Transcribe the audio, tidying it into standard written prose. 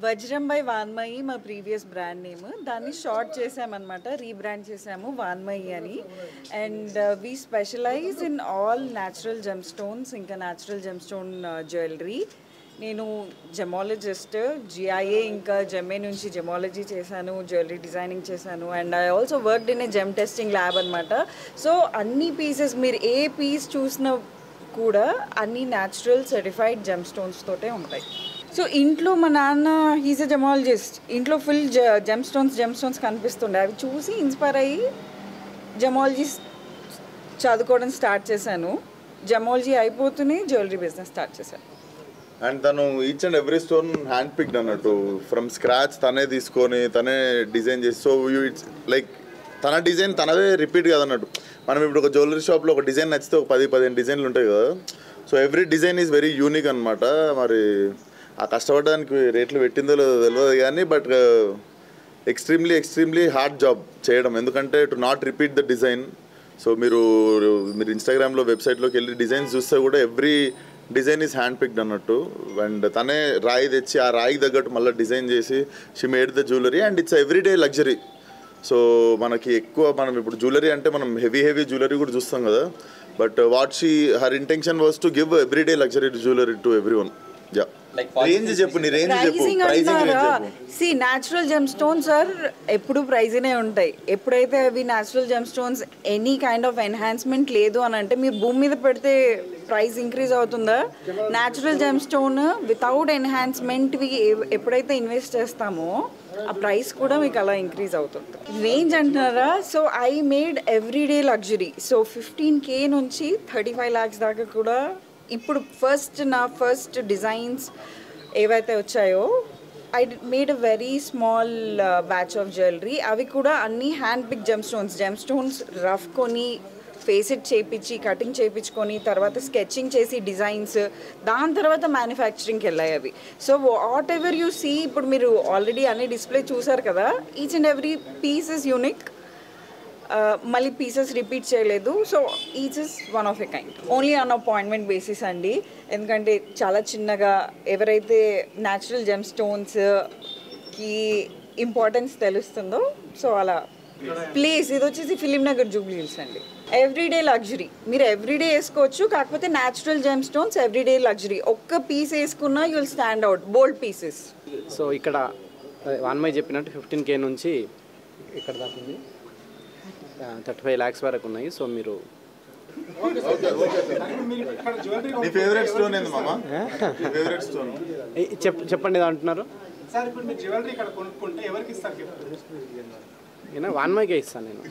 వజ్రం బై వాన్మయి మా previous brand name. దాన్ని షార్ట్ చేసామన్నమాట, రీబ్రాండ్ చేసాము వాన్మయి అని. And we specialise in all natural gem stones, ఇంకా న్యాచురల్ జెమ్ స్టోన్ జ్యువెలరీ. నేను జెమాలజిస్ట్, జిఐఏ ఇంకా జెమ్ఏ నుంచి జెమాలజీ చేశాను, జ్యువెలరీ డిజైనింగ్ చేశాను. And I also worked in a gem testing lab అనమాట. సో అన్ని పీసెస్ మీరు ఏ పీస్ చూసినా కూడా అన్ని న్యాచురల్ సర్టిఫైడ్ జెమ్ స్టోన్స్ తోటే ఉంటాయి. సో ఇంట్లో మా నాన్న హీజ్ ఎ జెమాలజిస్ట్, ఇంట్లో ఫుల్ జెమ్ స్టోన్స్ కనిపిస్తుండే. అవి చూసి ఇన్స్పైర్ అయ్యి జెమాలజీ చదువుకోవడం స్టార్ట్ చేశాను. జెమాలజీ అయిపోతూనే జ్యువెలరీ బిజినెస్ స్టార్ట్ చేశాను. అండ్ తను each and every stone hand picked అన్నట్టు, ఫ్రమ్ స్క్రాచ్ తనే తీసుకొని తనే డిజైన్ చేసి. సో ఇట్స్ లైక్ తన డిజైన్ తనదే రిపీట్ కదన్నట్టు. మనం ఇప్పుడు ఒక జ్యువెలరీ షాప్లో ఒక డిజైన్ నచ్చితే ఒక 10-15 డిజైన్లు ఉంటాయి కదా. So every design is very unique అనమాట. మరి ఆ కష్టపడడానికి రేట్లు పెట్టిందో తెలియదు కానీ, బట్ ఎక్స్ట్రీమ్లీ హార్డ్ జాబ్ చేయడం. ఎందుకంటే to not repeat the design. So మీరు ఇన్స్టాగ్రామ్లో వెబ్సైట్లోకి వెళ్ళి డిజైన్స్ చూస్తే కూడా every design is hand picked అన్నట్టు. అండ్ తనే రాయి తెచ్చి ఆ రాయికి తగ్గట్టు మళ్ళీ డిజైన్ చేసి she made the jewellery. And it's everyday luxury. So మనకి ఎక్కువ మనం ఇప్పుడు జ్యువెలరీ అంటే మనం హెవీ జ్యువెలరీ కూడా చూస్తాం కదా. But what her intention was to give everyday luxury jewellery to every one. Yeah, range చెప్పు, నీ రేంజ్ చెప్పు, ప్రైసింగ్ రేంజ్ చెప్పు. See natural gem stones sir ఎప్పుడు ప్రైజ్నే ఉంటాయి. ఎప్పుడైతే అవి న్యాచురల్ జెమ్ స్టోన్స్ ఎనీ కైండ్ ఆఫ్ ఎన్హాన్స్మెంట్ లేదు అని అంటే మీరు భూమి మీద పెడితే ప్రైస్ ఇంక్రీజ్ అవుతుందా? న్యాచురల్ జెమ్ స్టోన్ వితౌట్ ఎన్హాన్స్మెంట్వి ఎప్పుడైతే ఇన్వెస్ట్ చేస్తామో ఆ ప్రైస్ కూడా మీకు అలా ఇంక్రీజ్ అవుతుంది. రేంజ్ అంటున్నారా? So I made everyday luxury. So 15K నుంచి 35 lakhs దాకా కూడా. ఇప్పుడు నా ఫస్ట్ డిజైన్స్ ఏవైతే వచ్చాయో I made a very small batch of jewellery. అవి కూడా అన్ని hand pick gem stones rough కొని ఫేసెట్ చేయించి కటింగ్ చేయించుకొని తర్వాత స్కెచింగ్ చేసి డిజైన్స్, దాని తర్వాత మ్యానుఫ్యాక్చరింగ్కి వెళ్ళాయి అవి. So whatever you see, ఇప్పుడు మీరు ఆల్రెడీ అన్ని డిస్ప్లే చూసారు కదా, each and every piece is unique. మళ్ళీ పీసెస్ రిపీట్ చేయలేదు. So each is one of a kind, only on appointment basis అండి. ఎందుకంటే చాలా చిన్నగా ఎవరైతే న్యాచురల్ జెమ్ స్టోన్స్కి ఇంపార్టెన్స్ తెలుస్తుందో సో అలా ప్లేస్ ఇది వచ్చేసి ఫిలిం నగర్ జూబ్లీ హిల్స్ అండి. ఎవ్రీడే లగ్జరీ మీరు ఎవ్రీడే వేసుకోవచ్చు, కాకపోతే natural gem stones everyday luxury. ఒక్క పీస్ వేసుకున్నా you will stand out, bold pieces. So ఇక్కడ వాన్మయి చెప్పినట్టు 15K నుంచి ఇక్కడ దాకా ఉంది, 35 lakhs వరకు ఉన్నాయి. సో మీరు చెప్పండి అంటున్నారు. వాన్మయికే ఇస్తాను నేను.